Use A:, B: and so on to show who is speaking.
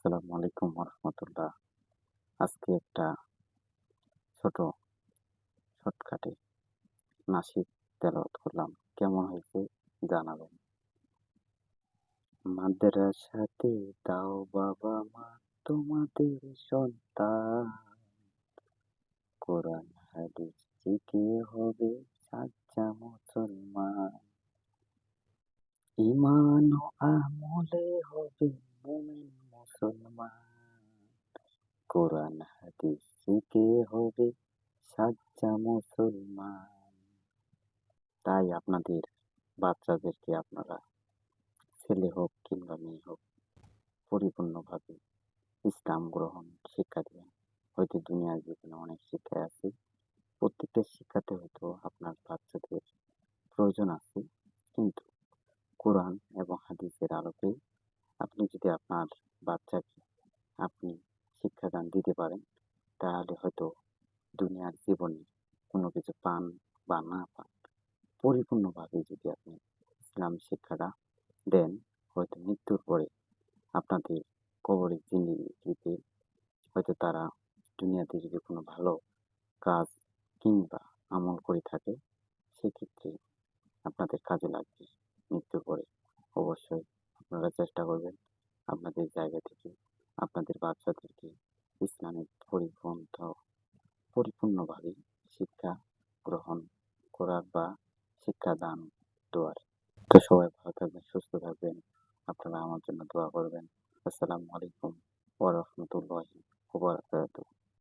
A: আসসালামু আলাইকুম রহমতুল্লাহ। আজকে একটা ছোট শর্টকাটে নাসিদ তেলাওয়াত করলাম। কেমন হয়েছে জানাবেন। মাদ্রাসাতে দাও বাবা মা তোমাদের সন্তান, কোরআন হাদিস শিখে হবে সাচ্চা মুসলমান, ঈমান ও আমলে হবে মুমিন মুসলমান, কোরআন হাদিস শিখে হবে সাচ্চা মুসলমান। তাই আপনাদের বাচ্চাদেরকে আপনারা ছেলে হোক কিংবা মেয়ে হোক পরিপূর্ণভাবে ইসলাম গ্রহণ শিক্ষা দিবেন। হয়তো দুনিয়ার জীবনে অনেক শিক্ষা আছে, প্রত্যেকটা শিক্ষাতে হয়তো আপনার বাচ্চাদের প্রয়োজন আছে, কিন্তু কোরআন এবং হাদিসের আলোকে আপনি যদি আপনার বাচ্চাকে আপনি শিক্ষাদান দিতে পারেন, তাহলে হয়তো দুনিয়ার জীবনে কোনো কিছু পান বা না পান, পরিপূর্ণভাবে যদি আপনি ইসলাম শিক্ষাটা দেন, হয়তো মৃত্যুর পরে আপনাদের কবরের জিন্দেগিতে হয়তো তারা দুনিয়াতে যদি কোনো ভালো কাজ কিংবা আমল করে থাকে, সেক্ষেত্রে আপনাদের কাজে লাগবে মৃত্যুর পরে। অবশ্যই আপনারা চেষ্টা করবেন আপনাদের জায়গা থেকে আপনাদের বাচ্চাদেরকে ইসলামের পরিপূর্ণভাবে শিক্ষা গ্রহণ করার বা শিক্ষাদান দেওয়ার। তো সবাই